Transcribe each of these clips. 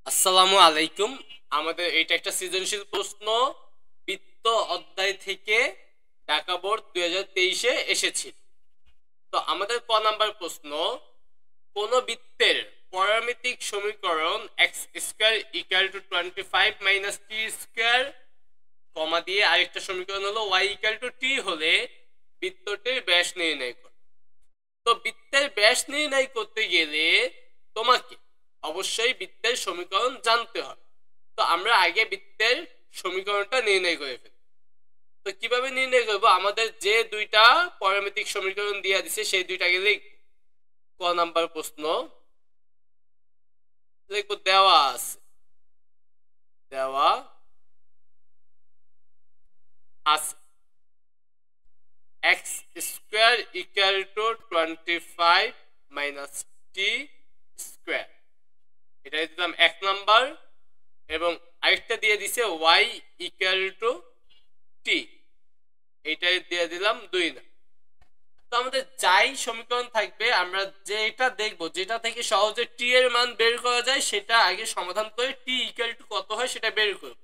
আসসালামু আলাইকুম। আমাদের এটা একটা সৃজনশীল প্রশ্ন, বৃত্ত অধ্যায় থেকে ঢাকা বোর্ড 2023-এ এসেছিল। তো আমাদের ক নাম্বার প্রশ্ন, কোন বৃত্তের পরামিতিক সমীকরণ x square equal to 25 minus T square কমা দিয়ে আরেকটা সমীকরণ হলো ওয়াই ইকুয়াল টু টি হলে বৃত্তটির ব্যাস নির্ণয় করো। তো বৃত্তের ব্যাস নির্ণয় করতে গেলে তোমাকে অবশ্যই বৃত্তের সমীকরণ জানতে হবে। তো আমরা আগে বৃত্তের সমীকরণটা নির্ণয় করে ফেলি। তো কিভাবে নির্ণয় করবো? আমাদের যে দুইটা পরামিতিক সমীকরণ দিয়ে দিছে সেই দুইটাকে লিখব। ক নাম্বার প্রশ্ন লিখবো, দেওয়া আছে, দেওয়া আছে x square equal to 25 minus T square, এটা দিলাম এক নাম্বার, এবং আরেকটা দিয়ে দিছে ওয়াই ইকুয়াল টু টি, এইটাই দিয়ে দিলাম দুই না। তো আমাদের যাই সমীকরণ থাকবে আমরা যেটা দেখবো যেটা থেকে সহজে টি এর মান বের করা যায় সেটা আগে সমাধান করে টি ইকুয়াল টু কত হয় সেটা বের করব।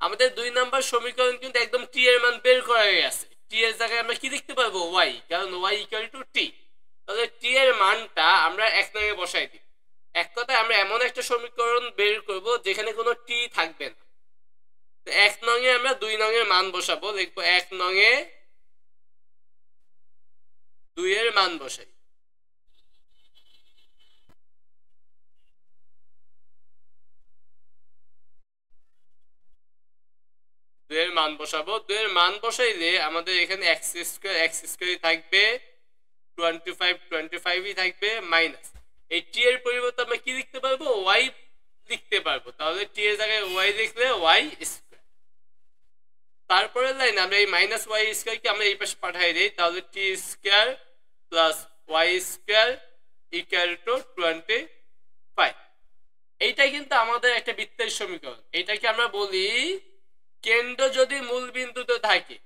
আমাদের দুই নাম্বার সমীকরণ কিন্তু একদম টি এর মান বের করা হয়ে আছে। টি এর জায়গায় আমরা কি লিখতে পারবো? ওয়াই, কারণ ওয়াই ইকুয়াল টু টি। তাহলে টি এর মানটা আমরা এক নঙ্গে বসাই দিই। এক কথায় আমরা এমন একটা সমীকরণ বের করব যেখানে কোনো টি থাকবে না। এক নঙে আমরা দুই নঙের মান বসাবো, লিখবো এক নঙে দুইয়ের মান বসাই, দুইয়ের মান বসাবো। দুইয়ের মান বসাইলে আমাদের এখানে এক্স স্কোয়ার থাকবে, 25 থাকবে, মাইনাস এই টি এর পরিবর্তে আমরা কি লিখতে পারবো? ওয়াই লিখতে পারবো। তাহলে টি এর জায়গায় ওয়াই লিখলে ওয়াই স্কোয়ার। তারপরের লাইন আমরা এই মাইনাস ওয়াই স্কোয়ারকে আমরা এই পাশে পাঠাই দিই, তাহলে t square plus y square equal to 25। এইটাই কিন্তু আমাদের একটা বৃত্তের সমীকরণ। এইটাকে আমরা বলি কেন্দ্র যদি মূল বিন্দুতে থাকে,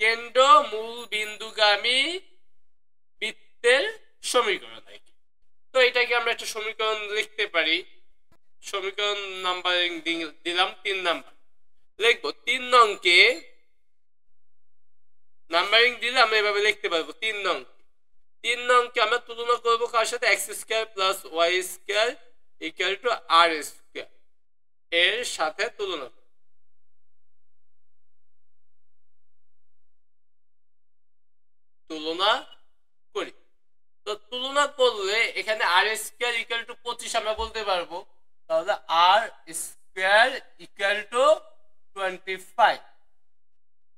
কেন্দ্র মূল বিন্দুগামী বৃত্তের সমীকরণ আর কি। তো এটাকে আমরা একটা সমীকরণ লিখতে পারি। সমীকরণ নাম্বারিং দিলাম 3 নাম্বার, লিখবো 3 নংকে নাম্বারিং দিলে আমরা এভাবে লিখতে পারবো 3 নং। 3 নংকে আমরা তুলনা করবো কার সাথে? X square plus y square equal to r square এর সাথে তুলনা করি। তো তুলনা করলে এখানে আর স্কোয়ার ইকুয়াল টু 25 আমরা বলতে পারবো। তাহলে আর স্কোয়ার ইকুয়াল টু 25।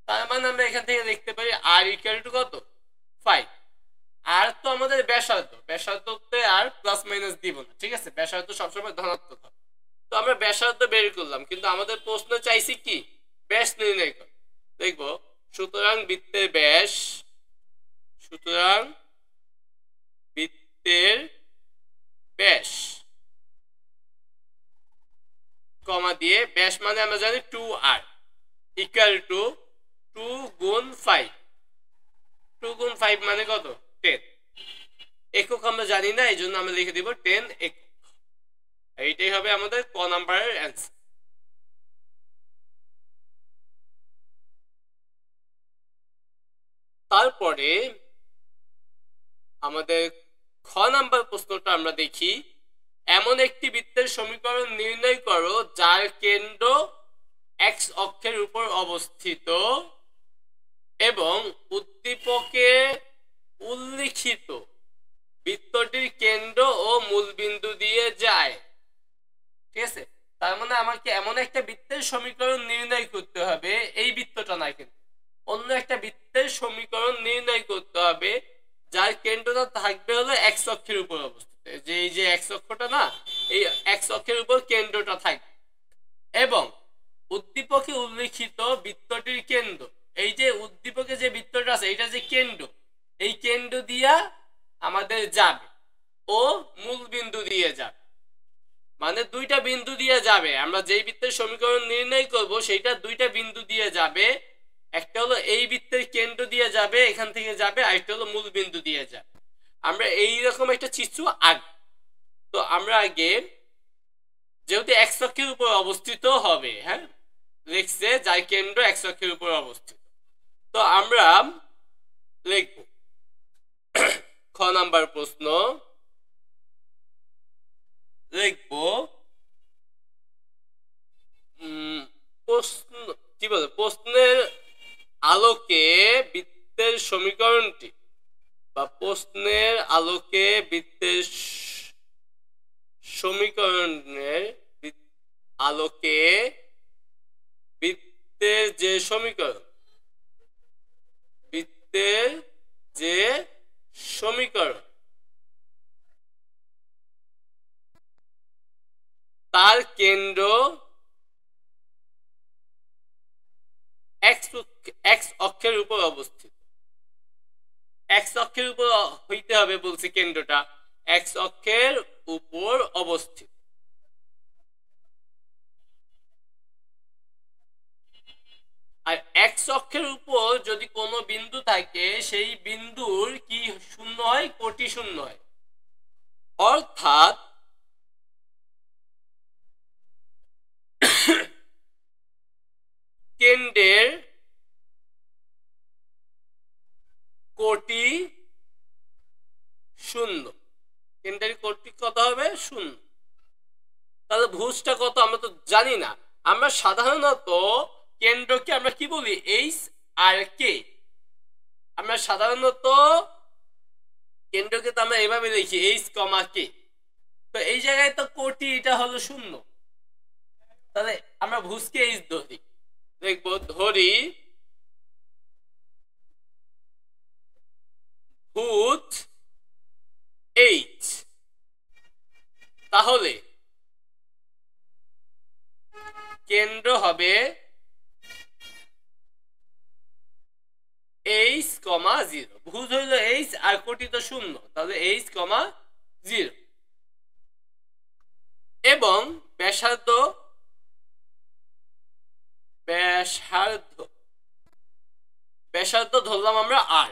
তার মানে আমরা এখান থেকে লিখতে পারি আর ইকুয়াল টু কত? 5। আর তো আমাদের ব্যাসার্ধ, ব্যাসার্ধতে আর প্লাস মাইনাস দিব না, ঠিক আছে? ব্যাসার্ধ সবসময় ধনাত্মক হবে। তো আমরা ব্যাসার্ধ বের করলাম, কিন্তু আমাদের প্রশ্ন চাইছি কি? ব্যাস নির্ণয় কর। দেখবো, সুতরাং বৃত্তের ব্যাস, সুতরাং বৃত্তের ব্যাস কমা দিয়ে ব্যাস মানে আমরা জানি 2r ইকুয়াল টু 2 গুণ 5। 2 গুণ 5 মানে কত? 10। একক আমরা জানি না, এই জন্য আমরা লিখে দিব 10 একক। এইটাই হবে আমাদের ক নাম্বারের অ্যান্সার। তারপরে আমাদের খ নাম্বার প্রশ্নটা আমরা দেখি, এমন একটি বৃত্তের সমীকরণ নির্ণয় করো যার কেন্দ্র এক্স অক্ষের উপর অবস্থিত এবং উদ্দীপকে উল্লিখিত বৃত্তটির কেন্দ্র ও মূলবিন্দু দিয়ে যায়। ঠিক আছে? তার মানে আমাকে এমন একটা বৃত্তের সমীকরণ নির্ণয় করতে হবে, এই বৃত্তটা না, কিন্তু অন্য একটা বৃত্তের সমীকরণ নির্ণয় করতে হবে যার কেন্দ্রটা থাকবে হলো এক্স অক্ষের উপর অবস্থিত। যে এই যে এক্স অক্ষটা না, এই এক্স অক্ষের উপর কেন্দ্রটা থাকবে এবং উদ্দীপকে উল্লিখিত বৃত্তটির কেন্দ্র, এই যে উদ্দীপকে যে বৃত্তটা আছে এটা যে কেন্দ্র, এই কেন্দ্র দিয়া আমাদের যাবে ও মূল বিন্দু দিয়ে যাবে। মানে দুইটা বিন্দু দিয়ে যাবে। আমরা যেই বৃত্তের সমীকরণ নির্ণয় করব সেইটা দুইটা বিন্দু দিয়ে যাবে। একটা হলো এই বৃত্তের কেন্দ্র দিয়ে যাবে, এখান থেকে যাবে, আর একটা হলো মূল বিন্দু দিয়ে যাবে। আমরা এই রকম একটা চিত্র আঁকব। তো আমরা আগে যেহেতু এক্স অক্ষের উপর অবস্থিত হবে, হ্যাঁ লিখছে যার কেন্দ্র এক্স অক্ষের উপর অবস্থিত। তো আমরা লিখব খ নাম্বার প্রশ্ন, লিখব প্রশ্ন কি বলে, প্রশ্নের আলোকে বৃত্তের সমীকরণটি বা প্রশ্নের আলোকে বৃত্তের সমীকরণের আলোকে বৃত্তের যে সমীকরণ, বৃত্তের যে সমীকরণ তার কেন্দ্র এক্স অক্ষের উপর অবস্থিত। এক্স অক্ষের উপর হইতে হবে বলছি, কেন্দ্রটা এক্স অক্ষের উপর অবস্থিত। আর এক্স অক্ষের উপর যদি কোনো বিন্দু থাকে সেই বিন্দুর কি শূন্য হয়, কোটি শূন্য হয়। অর্থাৎ কেন্দ্রের কোটি শূন্য, কেন্দ্রের কোটি কত হবে, শূন্য। তাহলে ভুজটা কত আমরা তো জানি না। আমরা সাধারণত কেন্দ্রকে আমরা কি বলি, এইচ আর কে। আমরা সাধারণত কেন্দ্রকে তো আমরা এভাবে লিখি এইচ কমা কে। তো এই জায়গায় তো কোটি, এটা হলো শূন্য, তাহলে আমরা ভুজকে এইচ ধরি। দেখবো ধরি ভুজ এইচ, তাহলে কেন্দ্র হবে এইচ কমা জিরো। ভুজ হইল এইচ আর কোটি তো শূন্য, তাহলে এইচ কমা জিরো। এবং ব্যাসার্ধ ব্যাসার্ধ ব্যাসার্ধ ধরলাম আমরা আর।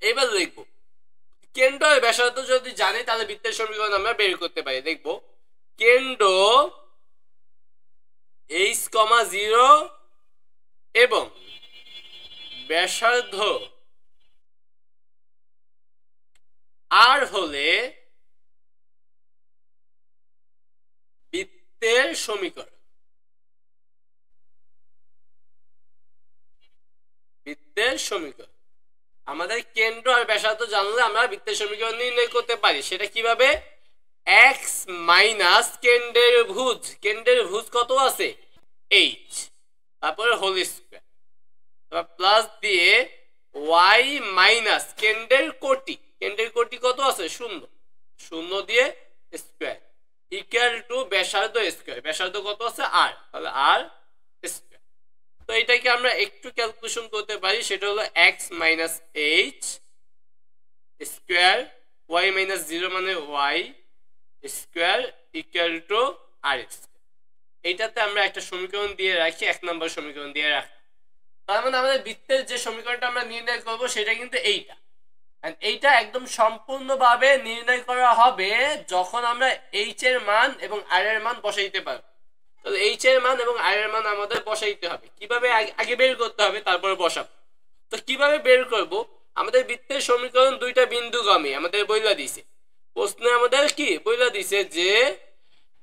এবার লিখবো কেন্দ্র আর ব্যাসার্ধ যদি জানি তাহলে বৃত্তের সমীকরণ আমরা বের করতে পারি। দেখবো কেন্দ্র এইচ কমা জিরো এবং ব্যাসার্ধ আর হলে বৃত্তের সমীকরণ। বৃত্তের সমীকরণ আমাদের কেন্দ্র আর ব্যাসার্ধ জানলে আমরা বৃত্তের সমীকরণ নির্ণয় করতে পারি। সেটা কিভাবে, এক্স মাইনাস কেন্দ্রের ভুজ, কেন্দ্রের ভুজ কত আছে এইচ, তারপরে হোল স্কয়ার, তারপর প্লাস দিয়ে ওয়াই মাইনাস কেন্দ্রের কোটি, কেন্দ্রের কোটি কত আছে শূন্য, শূন্য দিয়ে স্কয়ার ইকুয়াল টু ব্যাসার্ধ স্কয়ার, ব্যাসার্ধ কত আছে আর, তাহলে আর স্কয়ার। তো এটাকে আমরা একটু ক্যালকুলেশন করতে পারি, সেটা হলো x minus h square y minus zero মানে y square equal to r square. এইটাতে আমরা একটা সমীকরণ দিয়ে রাখি, এক নম্বর সমীকরণ দিয়ে রাখি। তার মানে আমাদের বৃত্তের যে সমীকরণটা আমরা নির্ণয় করব সেটা কিন্তু এইটা। এইটা একদম সম্পূর্ণভাবে নির্ণয় করা হবে যখন আমরা এইচ এর মান এবং আর এর মান বসাইতে পারবো। তাহলে এইচ এর মান এবং আর এর মান আমাদের বসাইতে হবে। কিভাবে, আগে বের করতে হবে তারপরে বসাবো। তো কিভাবে বের করব, আমাদের বৃত্তের সমীকরণ দুইটা বিন্দুগামী আমাদের বইলা দিছে প্রশ্নে, আমাদের কি বইলা দিছে যে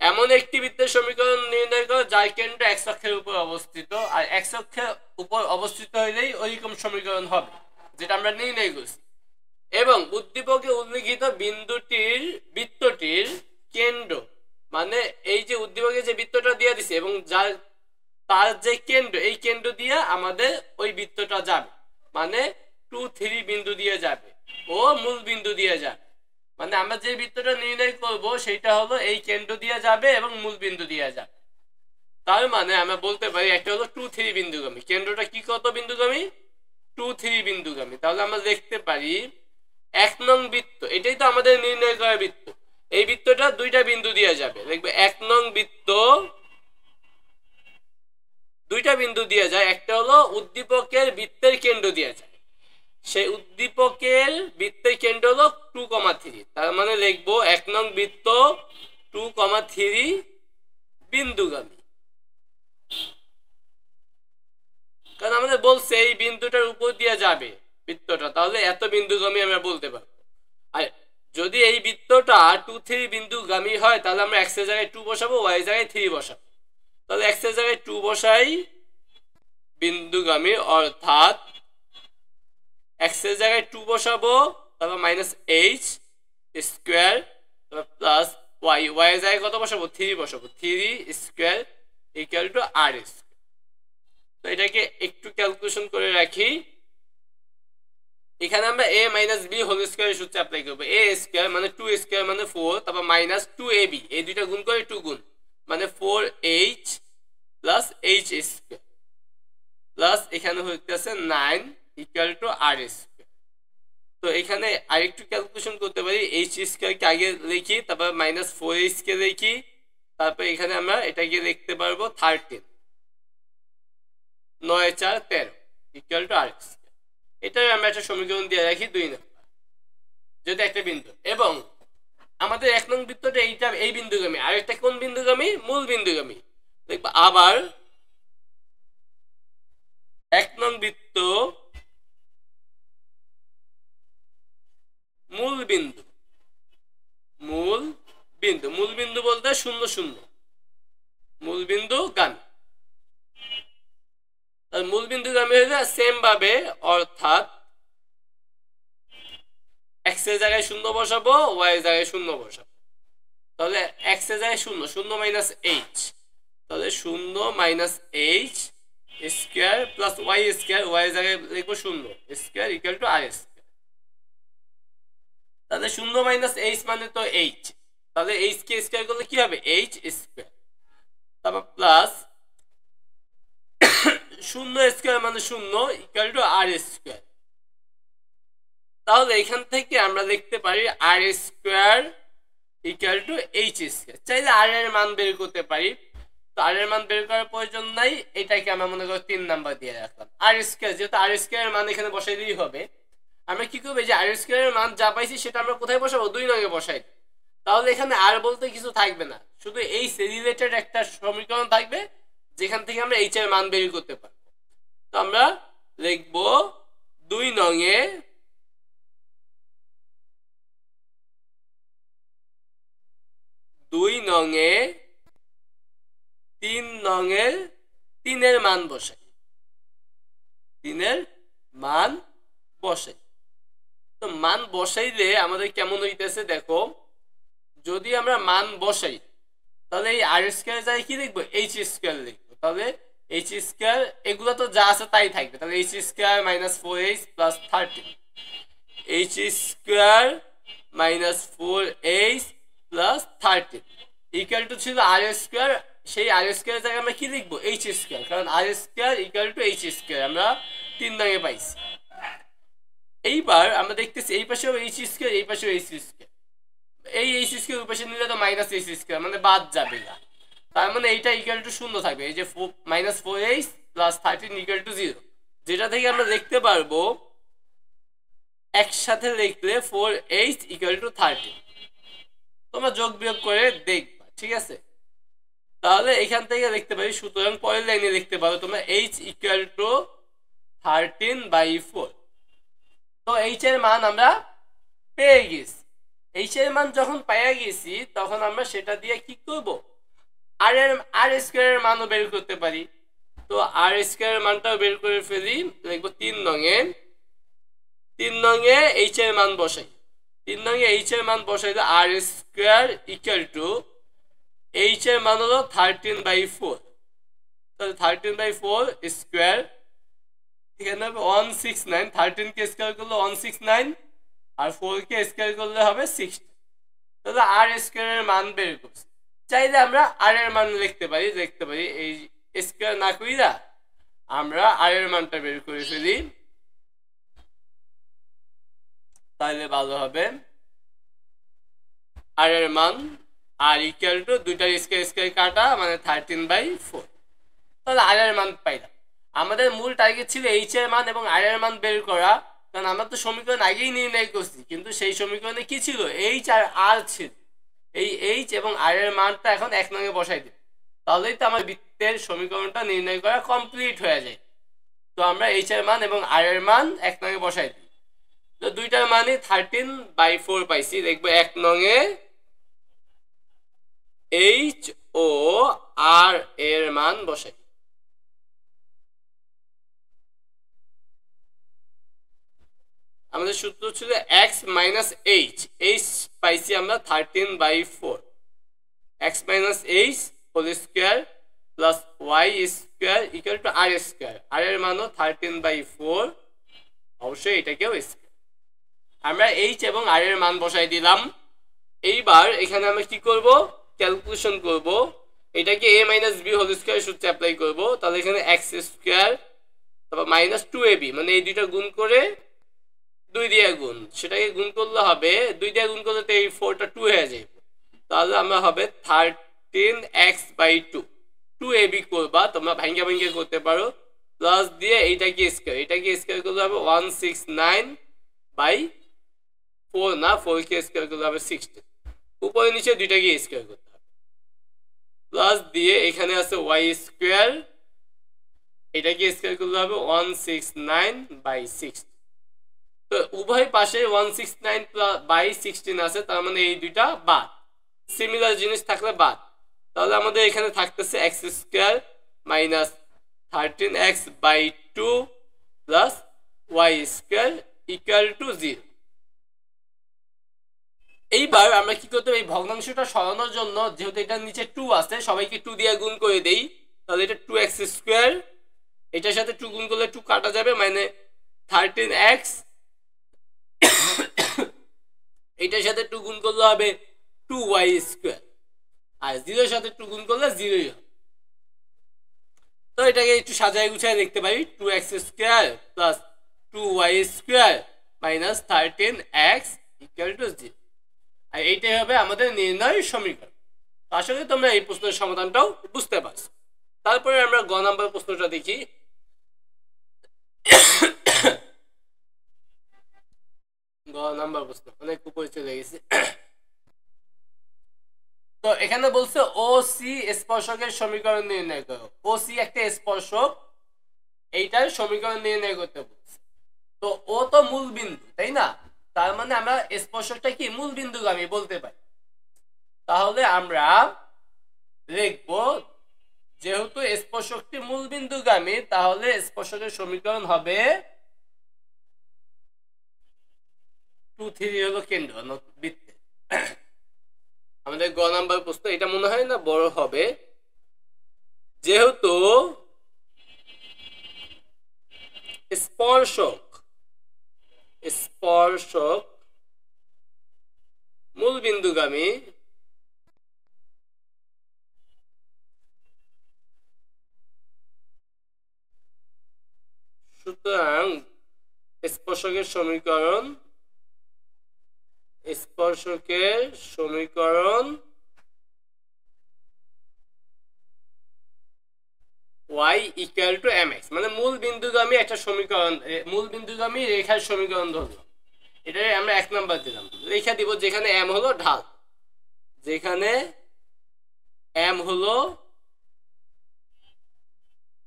এমন একটি বৃত্তের সমীকরণ নির্ণয় করো যার কেন্দ্র এক্স অক্ষের উপর অবস্থিত, আর এক্স অক্ষের উপর অবস্থিত হইলেই ওইরকম সমীকরণ হবে যেটা আমরা নির্ণয় করছি। এবং উদ্দীপকে উল্লিখিত বিন্দুটির বৃত্তটির কেন্দ্র, মানে এই যে উদ্দীপকে যে বৃত্তটা দিয়ে দিছে এবং যার তার যে কেন্দ্র, এই কেন্দ্র দিয়ে আমাদের ওই বৃত্তটা যাবে, মানে 2, 3 বিন্দু দিয়ে যাবে ও মূল বিন্দু দিয়ে যাবে। মানে আমরা যে বৃত্তটা নির্ণয় করব সেটা হলো এই কেন্দ্র দিয়ে যাবে এবং মূল বিন্দু দিয়ে যাবে। তার মানে আমরা বলতে পারি একটা হলো 2, 3 বিন্দুগামী, কেন্দ্রটা কি কত বিন্দুগামী, 2, 3 বিন্দুগামী। তাহলে আমরা দেখতে পারি এক নং বৃত্ত, এটাই তো আমাদের নির্ণয় করা বৃত্ত, এই বৃত্তটা দুইটা বিন্দু দিয়ে যাবে। দেখবে এক নং বৃত্ত দুইটা বিন্দু দিয়ে যায়, একটা হলো উদ্দীপকের বৃত্তের কেন্দ্র দিয়ে যায়, সেই উদ্দীপকের বৃত্তের কেন্দ্র হলো 2, 3। তার মানে লিখব সেই বিন্দুটার উপর দিয়ে যাবে বৃত্তটা, তাহলে এত বিন্দুগামী আমরা বলতে পারবো। আর যদি এই বৃত্তটা 2 3 বিন্দুগামী হয় তাহলে আমরা x এর জায়গায় 2 বসাবো, y এর জায়গায় 3 বসাবো। তাহলে x এর জায়গায় 2 বসাই বিন্দুগামী, অর্থাৎ x এর জায়গায় 2 বসাবো, তারপর minus h square plus y, y এর জায়গায় কত বসাবো 3 বসাবো, 3 square equal two r square. তো এটাকে একটু ক্যালকুলেশন করে রাখি। এখানে আমরা a মাইনাস b হোল স্কয়ারের সূত্র অ্যাপ্লাই করব। a স্কয়ার মানে 2 স্কয়ার মানে 4, তারপর মাইনাস 2ab, এই দুইটা গুণ করে 2 গুণ মানে 4h plus h square plus এখানে হইতেছে 9 ইকুয়াল টু r স্কয়ার। তো এখানে আরেকটু ক্যালকুলেশন করতে পারি, h স্কয়ার কে আগে লিখি, তারপর মাইনাস 4h কে লিখি, তারপর এখানে আমরা এটাকে লিখতে পারবো 13, 9 4 13 ইকুয়াল টু r স্কয়ার। এটা আমরা একটা সমীকরণ দিয়ে রাখি 2 নম্বর, যদি একটা বিন্দু, এবং আমাদের 1 নং বৃত্তটা এইটা এই বিন্দুগামী, আর একটা কোন বিন্দুগামী, মূল বিন্দুগামী। দেখবা আবার 1 নং বৃত্ত মূল বিন্দু, মূল বিন্দু, মূল বিন্দু বলতে 0 0, মূল বিন্দু গামী। মূল বিন্দুগামী হয়ে সেম ভাবে, অর্থাৎ x এর জায়গায় 0 বসাবো, y এর জায়গায় 0 বসাবো। তাহলে x এর জায়গায় 0, 0 মাইনাস h, তাহলে 0 minus h square plus y square, y এর জায়গায় লিখবো 0 square equal two r square. তাহলে 0 মাইনাস h মানে তো h, তাহলে h কে স্কয়ার করলে কি হবে h স্কয়ার, তারপর প্লাস 0 স্কয়ার মানে 0 ইকুয়াল টু r স্কয়ার। তাহলে এখান থেকে আমরা লিখতে পারি r square equal two h square. চাইলে r এর মান বের করতে পারি, তো r এর মান বের করার প্রয়োজন নাই, এটাকে আমরা মনে করি 3 নাম্বার দিয়ে রাখলাম। r স্কয়ার, যেহেতু r স্কয়ার এর মান এখানে বসাই দিলেই হবে। আমরা কি করব, যে r স্কয়ার এর মান যা পাইছি সেটা আমরা কোথায় বসাবো, 2 নঙ্গে বসাই। তাহলে এখানে r বলতে কিছু থাকবে না, শুধু এই রিলেটেড একটা সমীকরণ থাকবে যেখান থেকে আমরা h এর মান বের করতে পারবো। তো আমরা লিখব 2 নঙ্গে 3 নঙের 3 এর মান বসাই, 3 এর মান বসাই। তো মান বসাইলে আমাদের কেমন হইতেছে দেখো, যদি আমরা মান বসাই তাহলে এই r স্কয়ার যায় কি লিখবো h স্কয়ার লিখবো। তাহলে h স্কয়ার এগুলো তো যা আছে তাই থাকবে, তাহলে h square minus 4h plus 13, h square minus 4h plus 13 equal to ছিল r স্কয়ার। সেই r স্কয়ার জায়গায় আমরা কি লিখবো h স্কয়ার, কারণ r square equal two h square আমরা 3 নঙ্গে পাইছি। এইবার আমরা দেখতেছি এই পাশেও h স্কয়ার, এই পাশেও h স্কয়ার, এই h স্কয়ার উপরে নিলে তো মাইনাস h স্কয়ার মানে বাদ যাবে না, তার মানে এইটা ইকুয়াল টু 0 থাকবে। এই যে minus 4h plus 13 equal to 0, যেটা থেকে আমরা দেখতে পারবো একসাথে লিখলে 4h ইকুয়াল টু 13। তোমরা যোগ বিয়োগ করে দেখবা, ঠিক আছে। তাহলে এখান থেকে লিখতে পারি, সুতরাং পরের লাইনে লিখতে পারো তোমরা h ইকুয়াল টু 13/4। তো h এর মান আমরা পেয়ে গেছি। h এর মান যখন পেয়ে গেছি তখন আমরা সেটা দিয়ে কি করব, r স্কয়ার এর মানও বের করতে পারি। তো r স্কয়ার এর মানটাও বের করে ফেলি, লিখব 3 নঙে h এর মান বসাই। 3 নঙে h এর মান বসাইলে r square equal two h এর মান হলো 13/4, তাহলে 13/4 স্কয়ার, এখানে হবে 169, 13 কে স্কয়ার করলে 169 আর 4 কে স্কয়ার করলে হবে 60। তাহলে r স্কয়ার এর মান বের করছি। চাইলে আমরা r এর মান লিখতে পারি এই স্কয়ার না কইরা আমরা r এর মানটা বের করে ফেলি, তাহলে ভালো হবে। r এর মান r ইকুয়াল টু দুইটার স্কয়ার কাটা মানে 13/4, তাহলে r এর মান পাইলাম। আমাদের মূল টার্গেট ছিল h এর মান এবং r এর মান বের করা, কারণ আমরা তো সমীকরণ আগেই নির্ণয় করছি, কিন্তু সেই সমীকরণে কি ছিল h আর r ছিল। এই h এবং r এর মানটা এখন 1 নঙ্গে বসাই দিই, তাহলেই তো আমার বৃত্তের সমীকরণটা নির্ণয় করা কমপ্লিট হয়ে যায়। তো আমরা এইচ এর মান এবং আর এর মান এক নঙে বসাই দিই। তো দুইটার মানে 13/4 পাইছি। দেখবো এক নঙে এইচ ও আর এর মান বসাই। আমাদের সূত্র ছিল এক্স মাইনাস এইচ। এইচ পাইছি আমরা 13/4। X minus h whole square plus y square equal to r square. আর এর মানও 13/4, অবশ্যই এটাকেও স্কোয়ার। আমরা এইচ এবং আর এর মান বসাই দিলাম। এইবার এখানে আমরা কি করব, ক্যালকুলেশন করব। এটাকে a minus b whole square সূত্রে অ্যাপ্লাই করব। তাহলে এখানে এক্স স্কোয়ার তারপর মাইনাস 2ab, মানে এই দুইটা গুণ করে 2 দিয়ে গুণ, সেটাকে গুণ করলে হবে 2 দিয়ে গুণ করলে তো এই 4টা 2 হয়ে যাবে। তাহলে আমরা হবে 13x/2। 2ab করবা তোমরা, ভাঙ্গা ভাঙ্গা করতে পারো, প্লাস দিয়ে এইটাকে স্কোয়ার করলে হবে 169/4 না, 4কে স্কোয়ার করলে হবে 16। উপরে নিচে দুইটাকে স্কোয়ার করতে হবে। প্লাস দিয়ে এখানে আছে ওয়াই স্কোয়ার, এটাকে স্কোয়ার করলে হবে 169/16। তো উভয় পাশে 169/16 আছে, তার মানে এই দুইটা বাদ, সিমিলার জিনিস থাকলে বাদ। তাহলে আমাদের এখানে থাকতেছে x square minus 13x/2 plus y square equal to 0। এইবার আমরা কি করতে হবে, এই ভগ্নাংশটা সরানোর জন্য, যেহেতু এটার নিচে 2 আছে, সবাইকে 2 দিয়ে গুণ করে দেই। তাহলে এটা 2x স্কোয়ার, এটার সাথে 2 গুণ করলে 2 কাটা যাবে, মানে 13x, এটার সাথে 2 গুণ করলে হবে 2y স্কোয়ার, আর 0 এর সাথে 2 গুণ করলে 0ই হবে। তো এটাকে একটু সাজায় গুছায় দেখতে পারি, 2x square plus 2y square minus 13x equal to 0। আর এইটাই হবে আমাদের নির্ণয় সমীকরণ। আসলে তোমরা এই প্রশ্নের সমাধানটাও বুঝতে পারছো। তারপরে আমরা গ নাম্বার প্রশ্নটা দেখি। গ নাম্বার প্রশ্ন অনেক উপরে চলে গেছে। তো এখানে বলছে ও সি স্পর্শকের সমীকরণ নির্ণয় করো। ও সি একটা স্পর্শক, এইটার সমীকরণ নির্ণয় করতে বলছে। তো ও তো মূল বিন্দু, তাই না? তার মানে আমরা স্পর্শকটা কি মূল বিন্দুগামী বলতে পারি। তাহলে আমরা লিখব, যেহেতু স্পর্শকটি মূল বিন্দুগামী, তাহলে স্পর্শকের সমীকরণ হবে 2, 3 হলো কেন্দ্র বৃত্তে। আমাদের গ নাম্বার প্রশ্ন, এটা মনে হয় না বড় হবে। যেহেতু স্পর্শক মূল বিন্দুগামী, সুতরাং স্পর্শকের সমীকরণ y ইকুয়াল টু mx, মানে মূল বিন্দুগামী একটা সমীকরণ, মূল বিন্দুগামী রেখার সমীকরণ ধরলাম। এটাই আমরা 1 নাম্বার দিলাম। রেখা দিব যেখানে m হলো ঢাল, যেখানে m হলো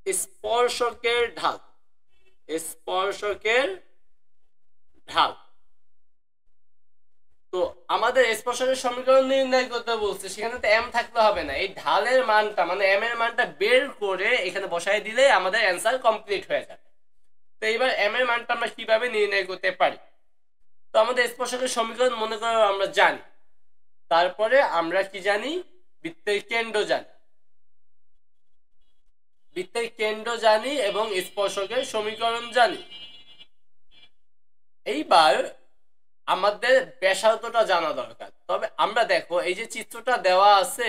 স্পর্শকের ঢাল। তো আমাদের স্পর্শকের সমীকরণ নির্ণয় করতে বলছে, সেখানে তো m থাকলে হবে না। এই ঢালের মানটা, মানে m এর মানটা বের করে এখানে বসাই দিলে আমাদের অ্যান্সার কমপ্লিট হয়ে যাবে। তো এইবার m এর মানটা আমরা কিভাবে নির্ণয় করতে পারি? তো আমাদের স্পর্শকের সমীকরণ মনে করো আমরা জানি। তারপরে আমরা কি জানি? বৃত্তের কেন্দ্র জানি এবং স্পর্শকের সমীকরণ জানি। এইবার আমাদের ব্যাসার্ধটা জানা দরকার। তবে আমরা দেখো, এই যে চিত্রটা দেওয়া আছে,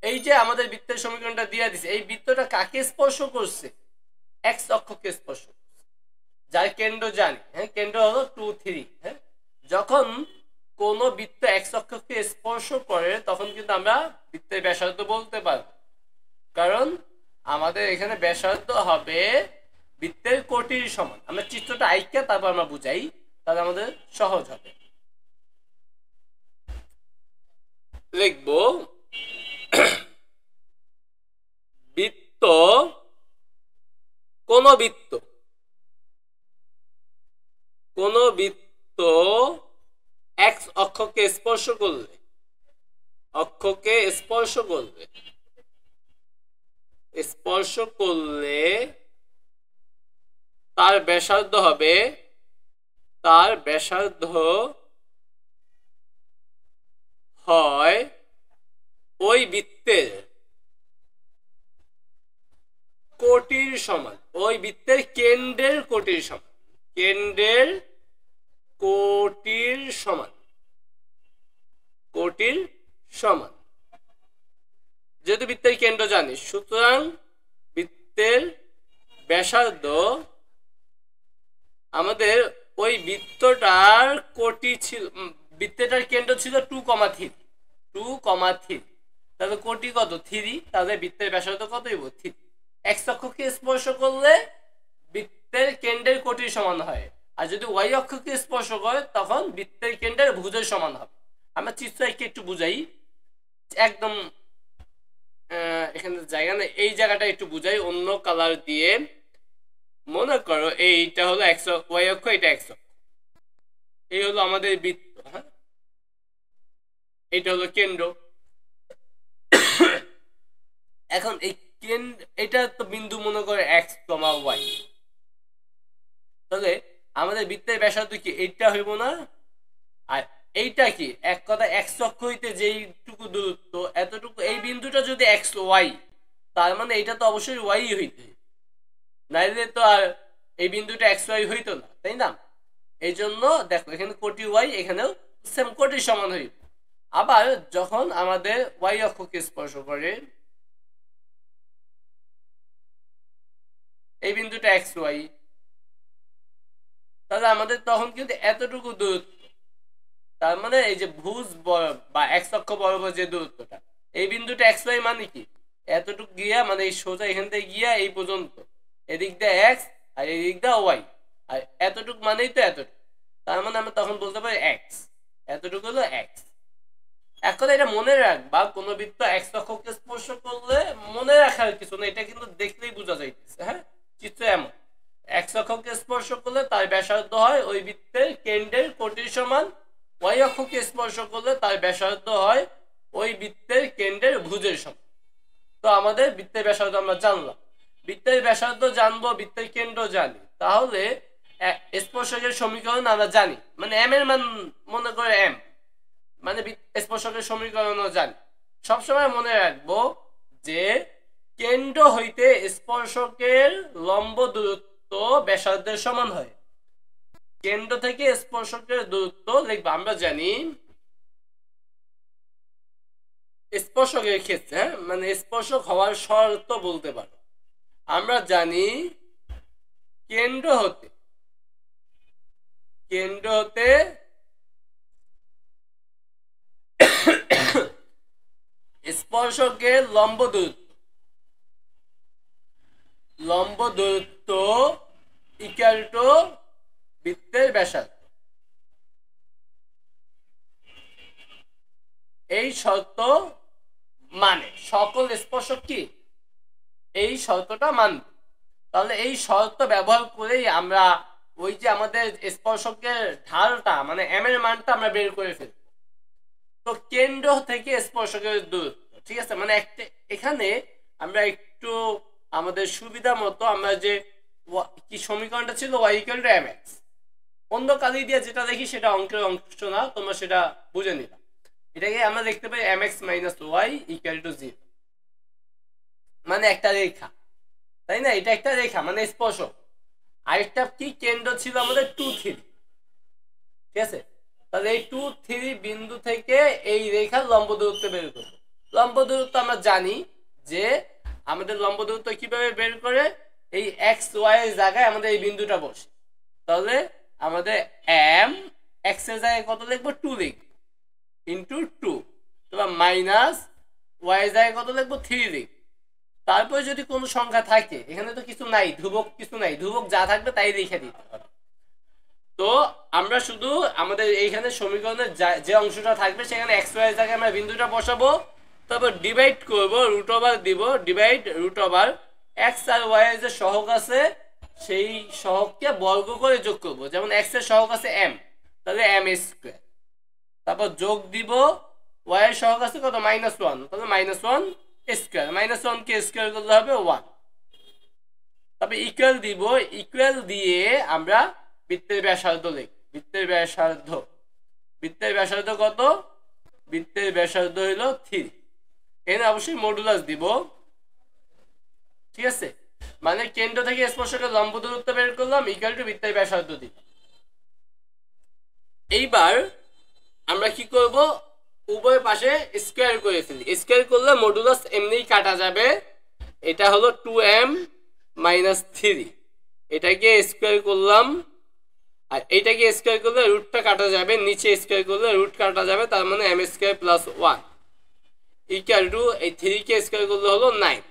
এই যে আমাদের বৃত্তের সমীকরণটা দিয়ে দিছে, এই বৃত্তটা কাকে স্পর্শ করছে? এক্স অক্ষকে স্পর্শ করছে, যার কেন্দ্র জানি। হ্যাঁ, কেন্দ্র হলো 2, 3। হ্যাঁ, যখন কোন বৃত্ত এক্স অক্ষকে স্পর্শ করে তখন কিন্তু আমরা বৃত্তের ব্যাসার্ধ বলতে পারব, কারণ আমাদের এখানে ব্যাসার্ধ হবে বৃত্তের কোটির সমান। আমরা চিত্রটা আইকা তারপর আমরা বুঝাই, তাহলে আমাদের সহজ হবে। লিখবো বৃত্ত কোন বৃত্ত এক্স অক্ষকে স্পর্শ করলে তার ব্যাসার্ধ হবে হয় ওই বৃত্তের কোটির সমান, ওই বৃত্তের কেন্দ্রের কোটির সমান। যেহেতু বৃত্তের কেন্দ্র জানি, সুতরাং বৃত্তের ব্যাসার্ধ আমাদের ওই বৃত্তটার কোটি ছিল, বৃত্তটার কেন্দ্র ছিল 2,3, তাহলে কোটি কত 3, তাহলে বৃত্তের ব্যাসার্ধ কত হইব 3। এক্স অক্ষকে স্পর্শ করলে বৃত্তের কেন্দ্রের কোটির সমান হয়, আর যদি ওয়াই অক্ষকে স্পর্শ করে তখন বৃত্তের কেন্দ্রের ভুজের সমান হবে। আমরা চিত্র একটু বুঝাই, একদম এখানে জায়গা নেই, এই জায়গাটা একটু বুঝাই অন্য কালার দিয়ে। মনে করো এইটা হলো এক্স ওয়াই অক্ষ, এটা এক্স অক্ষ, এই হলো আমাদের বৃত্ত, হ্যাঁ, এইটা হলো কেন্দ্র। এখন এই এটা তো বিন্দু মনে করে এক্স কমা ওয়াই, তাহলে আমাদের বৃত্তের ব্যাসার্ধ কি এইটা হইব না? আর এইটা কি এক কথা এক্স অক্ষ হইতে যেইটুকু দূরত্ব এতটুকু, এই বিন্দুটা যদি এক্স ওয়াই, তার মানে এইটা তো অবশ্যই ওয়াই হইতে, নাইলে তো আর এই বিন্দুটা এক্স ওয়াই হইতো না, তাই না? এই জন্য দেখো এখানে কোটি ওয়াই, এখানেও সেম কোটির সমান হইব। আবার যখন আমাদের ওয়াই অক্ষকে স্পর্শ করে এই বিন্দুটা এক্স ওয়াই, তাহলে আমাদের তখন কিন্তু এতটুকু দূরত্ব, তার মানে এই যে ভুজ বা এক্স অক্ষ বরাবর যে দূরত্বটা, এই বিন্দুটা এক্স ওয়াই মানে কি এতটুকু গিয়া, মানে এই সোজা এখান থেকে গিয়া এই পর্যন্ত, এদিক দিয়ে এক্স আর এদিক দিয়ে ওয়াই, আর এতটুকু মানেই তো এতটুকু, তার মানে আমরা তখন বলতে পারি এক্স, এতটুকু হলো এক্স। এখন এটা মনে রাখবা, কোন বৃত্ত এক্স অক্ষকে স্পর্শ করলে মনে রাখার কিছু না, এটা কিন্তু দেখলেই বোঝা যাইতেছে, হ্যাঁ, চিত্র এমন এক্স অক্ষকে স্পর্শ করলে তার ব্যাসার্ধ হয় ওই বৃত্তের কেন্দ্রের কোটির সমান, ওয়াই অক্ষকে স্পর্শ করলে তার ব্যাসার্ধ হয় ওই বৃত্তের কেন্দ্রের ভুজের সমান। তো আমাদের বৃত্তের ব্যাসার্ধ আমরা জানলাম, বৃত্তের ব্যাসার্ধ জানবো, বৃত্তের কেন্দ্র জানি, তাহলে স্পর্শকের সমীকরণ আমরা জানি, মানে এম এর মান মনে করে এম, মানে স্পর্শকের সমীকরণও জানি। সবসময় মনে রাখবো যে কেন্দ্র হইতে স্পর্শকের লম্ব দূরত্ব ব্যাসার্ধের সমান হয়, কেন্দ্র থেকে স্পর্শকের দূরত্ব লিখবো, আমরা জানি স্পর্শকের ক্ষেত্রে, মানে স্পর্শক হওয়ার শর্ত বলতে পারো, আমরা জানি কেন্দ্র হতে স্পর্শকের লম্ব দূরত্ব ইকুয়াল টু বৃত্তের ব্যাসার্ধ। এই শর্ত মানে সকল স্পর্শক কি এই শর্তটা মানবে, তাহলে এই শর্ত ব্যবহার করেই আমরা ওই যে আমাদের স্পর্শকের ঢালটা মানে এম এর মানটা আমরা বের করে ফেলব। তো কেন্দ্র থেকে স্পর্শকের দূরত্ব, ঠিক আছে, মানে একটা এখানে আমরা একটু আমাদের সুবিধা মতো আমরা যে কি সমীকরণটা ছিল y ইকুয়াল টু mx, অন্য কালি দিয়ে যেটা দেখি সেটা অঙ্কের অংশ না, তোমরা সেটা বুঝে নিবা। এটাকে আমরা দেখতে পাই mx minus y equal to 0, মানে একটা রেখা, তাই না? এটা একটা রেখা মানে স্পর্শক, আরেকটা কি কেন্দ্র ছিল আমাদের 2, 3, ঠিক আছে? তাহলে এই 2, 3 বিন্দু থেকে এই রেখার লম্ব দূরত্ব বের করব। লম্ব দূরত্ব আমরা জানি যে আমাদের লম্ব দূরত্ব কিভাবে বের করে, এই এক্স ওয়াই এর জায়গায় আমাদের এই বিন্দুটা বসে, তাহলে আমাদের এম এক্স এর জায়গায় কত লিখবো 2 লিখবো ইন্টু 2, তারপর মাইনাস ওয়াই এর জায়গায় কত লিখবো 3 লিখবো। তারপরে যদি কোনো সংখ্যা থাকে, এখানে তো কিছু নাই, ধ্রুবক কিছু নাই, ধ্রুবক যা থাকবে তাই লিখে দিতে হবে। তো আমরা শুধু আমাদের এইখানে সমীকরণের যে অংশটা থাকবে সেখানে এক্স ওয়াই এর জায়গায় আমরা বিন্দুটা বসাবো, তারপর ডিভাইড করব, রুট ওভার দিব, ডিভাইড রুট ওভার এক্স আর ওয়াই এর যে সহগ আছে সেই সহগকে বর্গ করে যোগ করব। যেমন এক্স এর সহগ আছে এম, তাহলে এম স্কোয়ার। তারপর যোগ দিব, ওয়াই এর সহগ আছে কত -1, তাহলে -1 স্কোয়ার, -1 কে স্কোয়ার করলে হবে 1। তবে ইকুয়াল দিব, ইকুয়াল দিয়ে আমরা বৃত্তের ব্যাসার্ধ লিখব। বৃত্তের ব্যাসার্ধ, বৃত্তের ব্যাসার্ধ কত? বৃত্তের ব্যাসার্ধ হইল 3। এখানে অবশ্যই মডুলাস দিব, ঠিক আছে? মানে কেন্দ্র থেকে স্পর্শকের লম্ব দূরত্ব বের করলাম ইকুয়াল টু বৃত্তের ব্যাসার্ধ দিব। এইবার আমরা কি করব, উভয় পাশে স্কয়ার করে ফেলি। স্কয়ার করলে মডুলাস এমনিই কাটা যাবে। এটা হলো 2m - 3, এটাকে স্কয়ার করলাম, আর এটাকে স্কয়ার করলে রুটটা কাটা যাবে, নিচে স্কয়ার করলে রুট কাটা যাবে, তার মানে m² + 1 ইকুয়াল টু এই 3 কে স্কয়ার করলে হলো 9।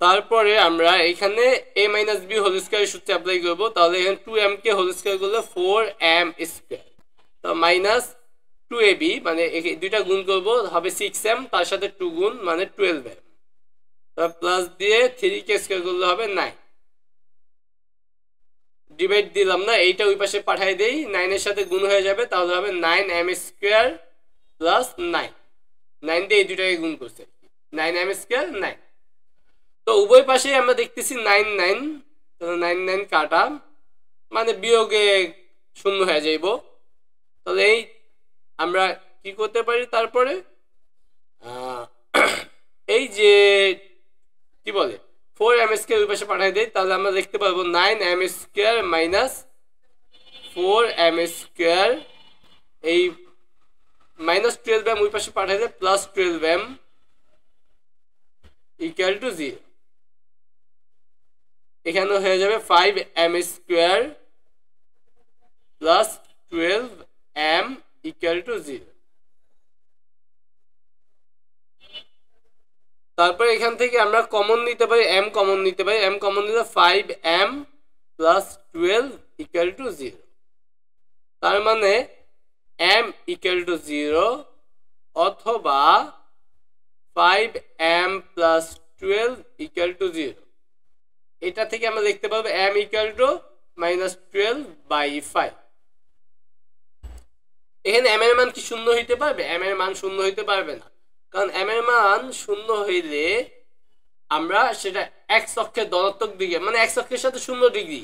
তারপরে আমরা এখানে a - b হোল স্কয়ার সূত্র অ্যাপ্লাই করব। তাহলে এখানে 2m কে হোল স্কয়ার করলে 4m², তো -2ab, মানে দুইটা গুণ করব হবে 6m, তার সাথে 2 গুণ মানে 12m, তারপর প্লাস দিয়ে 3 কে স্কয়ার করলে হবে 9। ডিভাইড দিলাম না, এইটা ওই পাশে পাঠিয়ে দেই, 9 এর সাথে গুণ হয়ে যাবে, তাহলে হবে 9m² + 9। 9 দিয়ে এই দুটাকে গুণ করছে, 9m², 9। তো উভয় পাশে আমরা দেখতেছি 9 9, তাহলে 9 9 কাটা, মানে বিয়োগে শূন্য হয়ে যাইব। তাহলে এই আমরা কি করতে পারি, তারপরে এই যে কি বলে 4m² ওই পাশে পাঠিয়ে দেই, তাহলে আমরা দেখতে পাবো 9m² - 4m², এই -12m ওই পাশে পাঠিয়ে দেয়, +12m ইকুয়াল টু 0। এখানে হয়ে যাবে 5m² + 12m ইকুয়াল টু 0। তারপর এখান থেকে আমরা কমন নিতে পারি, m কমন নিতে পারি, m কমন নিলে 5m + 12 ইকুয়াল টু 0। তার মানে m ইকুয়াল টু 0 অথবা 5m + 12 ইকুয়াল টু 0। এটা থেকে আমরা দেখতে পাবো m ইকুয়াল টু -12/5। এখানে m এর মান কি শূন্য হইতে পারবে? m এর মান শূন্য হইতে পারবে না, কারণ m এর মান শূন্য হইলে আমরা সেটা x অক্ষের ধনাত্মক দিকে, মানে x অক্ষের সাথে 0 ডিগ্রি,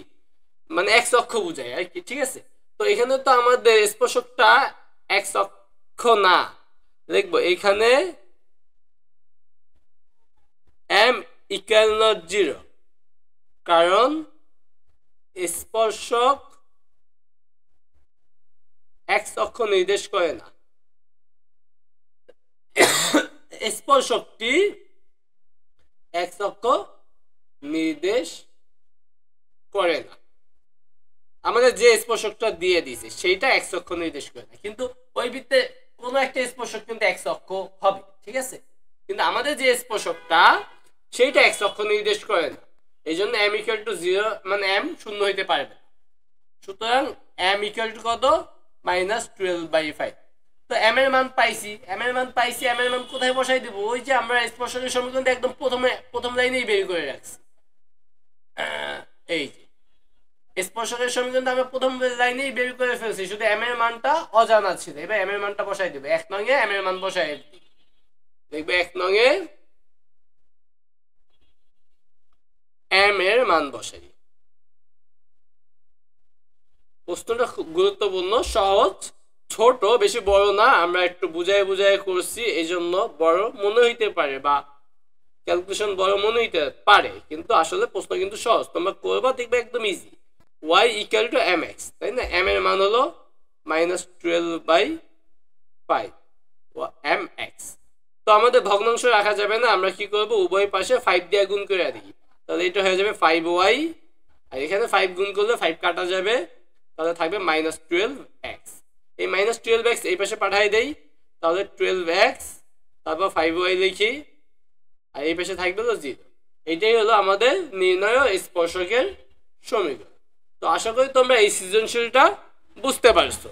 মানে x অক্ষ বোঝায় আর কি, ঠিক আছে? তো এখানে তো আমাদের স্পর্শকটা x অক্ষ না, লিখবো এখানে m ইকুয়াল নট 0, কারণ স্পর্শক x অক্ষ নির্দেশ করে না। স্পর্শকটি x অক্ষ নির্দেশ করে না। আমাদের যে স্পর্শকটা দিয়ে দিয়েছে সেইটা x অক্ষ নির্দেশ করে না, কিন্তু ওই বৃত্তে কোনো একটা স্পর্শক কিন্তু x অক্ষ হবে, ঠিক আছে? কিন্তু আমাদের যে স্পর্শকটা সেইটা x অক্ষ নির্দেশ করে না, এই জন্য m ইকুয়াল টু 0, মানে m শূন্য হইতে পারবে না। সুতরাং m ইকুয়াল টু কত? -12/5। তো m এর মান পাইছি, m এর মান কোথায় বসাই দেব? ওই যে আমরা স্পর্শকের সমীকরণটা একদম প্রথম লাইনেই বের করে রাখছি। এই যে স্পর্শকের সমীকরণটা আমরা প্রথম লাইনেই বের করে ফেলছি, শুধু m এর মানটা অজানা ছিল। এবার m এর মানটা বসাই দেব, 1 নং এ m এর মান বসাই দিই, দেখবে 1 নং এ m এর মান বসাই। প্রশ্নটা খুব গুরুত্বপূর্ণ, সহজ, ছোট, বেশি বড় না, আমরা একটু বুঝায় করছি, এই জন্য বড় মনে হইতে পারে বা ক্যালকুলেশন বড় মনে হইতে পারে, কিন্তু আসলে প্রশ্ন কিন্তু সহজ, তোমরা করবা দেখবে একদম easy. y equal to mx, তাই না? m এর মান হলো -12/5 mx। তো আমাদের ভগ্নাংশ রাখা যাবে না, আমরা কি করব, উভয় পাশে 5 দিয়ে গুণ করে দিই, তাহলে এটা হয়ে যাবে 5y, আর এখানে 5 গুণ করলে 5 কাটা যাবে, তাহলে থাকবে -12x। এই -12x এই পাশে পাঠিয়ে দেই, তাহলে 12x, তারপর 5y লিখি, আর এই পাশে থাকবে 0। এইটাই হলো আমাদের নির্ণয় স্পর্শকের সমীকরণ। তো আশা করি তোমরা এই সৃজনশীলটা বুঝতে পারছো।